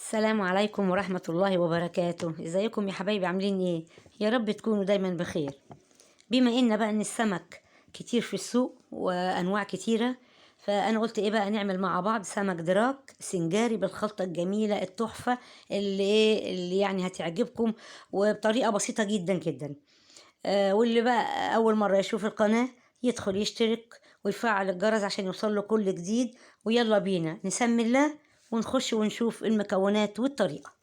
السلام عليكم ورحمة الله وبركاته. ازيكم يا حبايبي؟ عاملين ايه؟ يا رب تكونوا دايما بخير. بما ان بقى ان السمك كتير في السوق وانواع كتيرة، فانا قلت ايه بقى نعمل مع بعض سمك دراك سنجاري بالخلطة الجميلة التحفة اللي يعني هتعجبكم، وبطريقة بسيطة جدا جدا. واللي بقى اول مرة يشوف القناة يدخل يشترك ويفعل الجرس عشان يوصل له كل جديد. ويلا بينا نسمي الله ونخش ونشوف المكونات والطريقة.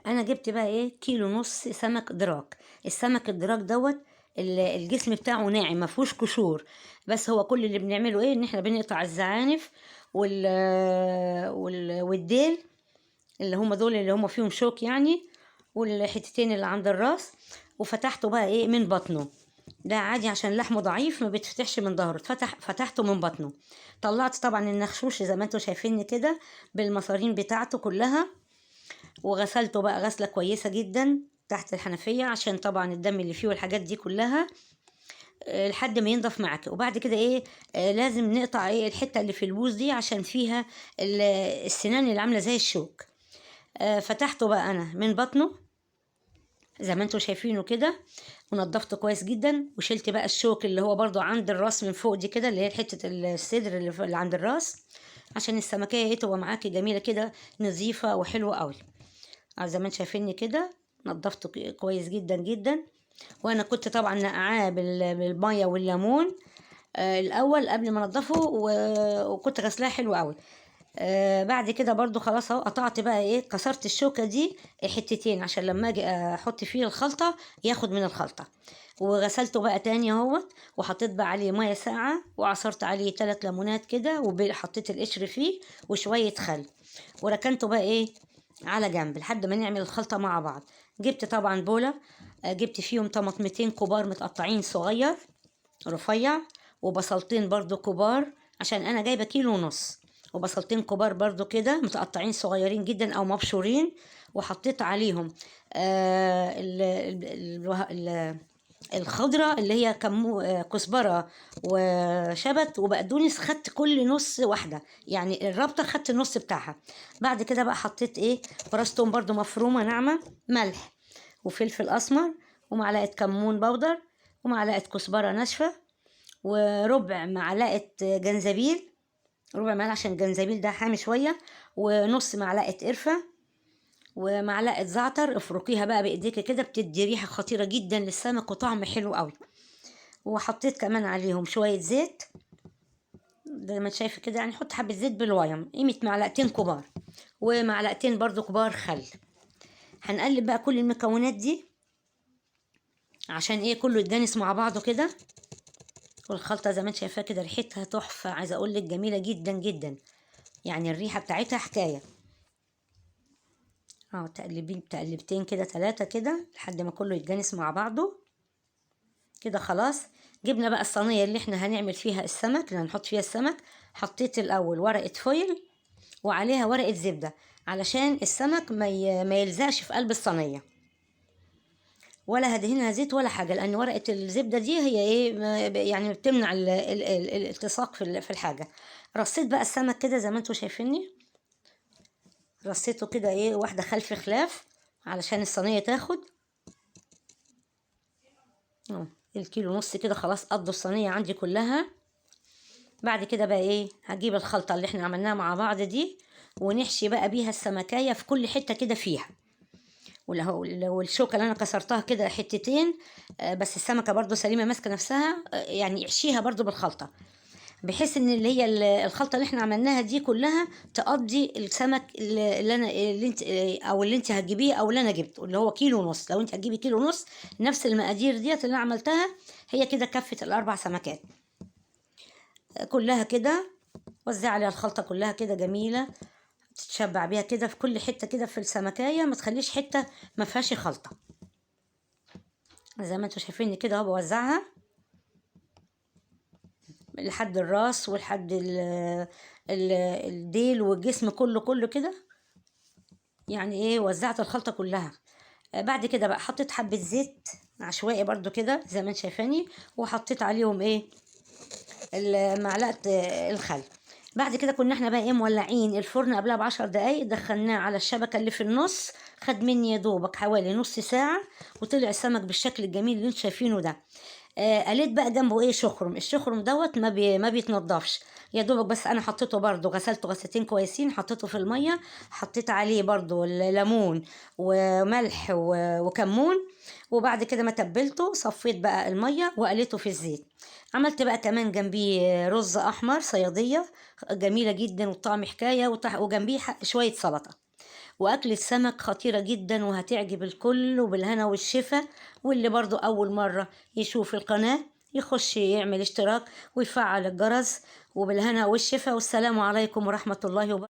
انا جبت بقى ايه كيلو ونص سمك دراك. السمك الدراك دوت الجسم بتاعه ناعم ما فيهوش قشور، بس هو كل اللي بنعمله ايه ان احنا بنقطع الزعانف والديل، اللي هم دول اللي هم فيهم شوك يعني، والحتتين اللي عند الراس. وفتحته بقى ايه من بطنه، ده عادي عشان لحمه ضعيف ما بيتفتحش من ظهره، فتحته من بطنه. طلعت طبعا النخشوش زي ما انتوا شايفيني كده بالمصارين بتاعته كلها، وغسلته بقى غسلة كويسة جدا تحت الحنفية عشان طبعا الدم اللي فيه والحاجات دي كلها، لحد ما ينضف معاك. وبعد كده ايه لازم نقطع ايه الحتة اللي في البوز دي عشان فيها السنان اللي عاملة زي الشوك. فتحته بقى انا من بطنه زي ما انتوا شايفينه كده، ونضفته كويس جدا، وشلت بقى الشوك اللي هو برضو عند الراس من فوق دي كده، اللي هي حتة الصدر اللي عند الراس، عشان السمكية ايه تبقى معاكي جميلة كده نظيفة وحلوة قوي. زي ما انتوا شايفيني كده نضفته كويس جدا جدا. وانا كنت طبعا نقعاه بالمية والليمون الاول قبل ما انضفه، وكنت غسلاه حلو قوي. بعد كده برضو خلاص اهو قطعت بقى ايه كسرت الشوكة دي حتتين عشان لما اجي احط فيه الخلطة ياخد من الخلطة. وغسلته بقى تاني اهوت، وحطيت بقى عليه مية ساقعة، وعصرت عليه 3 ليمونات كده، وحطيت القشر فيه وشوية خل، وركنته بقى ايه على جنب لحد ما نعمل الخلطة مع بعض. جبت طبعا بولة، جبت فيهم طماطمتين كبار متقطعين صغير رفيع، وبصلتين برضو كبار عشان انا جايبه كيلو ونص، وبصلتين كبار برضو كده متقطعين صغيرين جدا او مبشورين. وحطيت عليهم الخضرة اللي هي كزبرة وشبت وبقدونس، خدت كل نص واحدة، يعني الرابطة خدت النص بتاعها. بعد كده بقى حطيت ايه براس توم برضو مفرومة ناعمة، ملح وفلفل اسمر، ومعلقة كمون بودر، ومعلقة كزبرة ناشفة، وربع معلقة جنزبيل، ربع معلقة عشان الجنزبيل ده حامي شوية، ونص معلقة قرفة، ومعلقة زعتر افركيها بقى بايديك كده بتدي ريحة خطيرة جدا للسمك وطعم حلو قوي. وحطيت كمان عليهم شوية زيت زي ما شايفة كده، يعني حط حبة زيت بالويم قيمة معلقتين كبار، ومعلقتين برضو كبار خل. هنقلب بقى كل المكونات دي عشان ايه كله يتجانس مع بعضه كده. والخلطة زي ما انت شايفاها كده ريحتها تحفة، عايزة اقول لك جميلة جدا جدا، يعني الريحة بتاعتها حكاية. تقلبين تقلبتين كده 3 كده لحد ما كله يتجانس مع بعضه كده. خلاص جبنا بقى الصينية اللي احنا هنعمل فيها السمك، اللي هنحط فيها السمك. حطيت الاول ورقة فويل وعليها ورقة زبدة علشان السمك ما يلزقش في قلب الصينية، ولا هدهنها زيت ولا حاجة، لأن ورقة الزبدة دي هي ايه يعني بتمنع الالتصاق في الحاجة. رصيت بقى السمك كده زي ما انتوا شايفيني، رصيته كده ايه واحدة خلف خلاف علشان الصينية تاخد. الكيلو ونص كده خلاص قضوا الصينية عندي كلها. بعد كده بقى ايه هجيب الخلطة اللي احنا عملناها مع بعض دي، ونحشي بقى بيها السمكية في كل حتة كده فيها. ولو الشوكة اللي انا كسرتها كده حتتين، بس السمكة برضو سليمة ماسكة نفسها، يعني احشيها برضو بالخلطة، بحيث ان اللي هي الخلطة اللي احنا عملناها دي كلها تقضي السمك اللي انت او اللي انت هتجيبيه او اللي انا جبته اللي هو كيلو ونص. لو انت هتجيبي كيلو ونص نفس المقادير ديت اللي انا عملتها، هي كده كفت الاربع سمكات كلها كده. وزع عليها الخلطة كلها كده جميلة، تتشبع بيها كده في كل حتة كده في السمكية، ما تخليش حتة ما فيهاش خلطة. زي ما انتوا شايفيني كده اهو بوزعها لحد الراس ولحد الديل والجسم كله كده، يعني ايه وزعت الخلطة كلها. بعد كده بقى حطيت حبة زيت عشوائي برضو كده زي ما انت شايفاني، وحطيت عليهم ايه معلقة الخل. بعد كده كنا احنا بقى ايه مولعين الفرن قبلها ب10 دقايق، دخلناه على الشبكة اللي في النص، خد مني يا دوبك حوالي نص ساعة، وطلع السمك بالشكل الجميل اللي انتوا شايفينه ده. قليت بقى جنبه ايه شخرم، الشخرم دوت ما بيتنضفش، يا دوبك بس انا حطيته برضو، غسلته غسلتين كويسين، حطيته في المية، حطيت عليه برضو الليمون وملح وكمون، وبعد كده ما تبلته صفيت بقى المية وقليته في الزيت. عملت بقى كمان جنبيه رز احمر صيادية جميلة جدا والطعم حكاية، وجنبيه شوية سلطة. وأكلة سمك خطيرة جدا وهتعجب الكل، وبالهنا والشفا. واللي برضو أول مرة يشوف القناة يخش يعمل اشتراك ويفعل الجرس، وبالهنا والشفا، والسلام عليكم ورحمة الله وبركاته.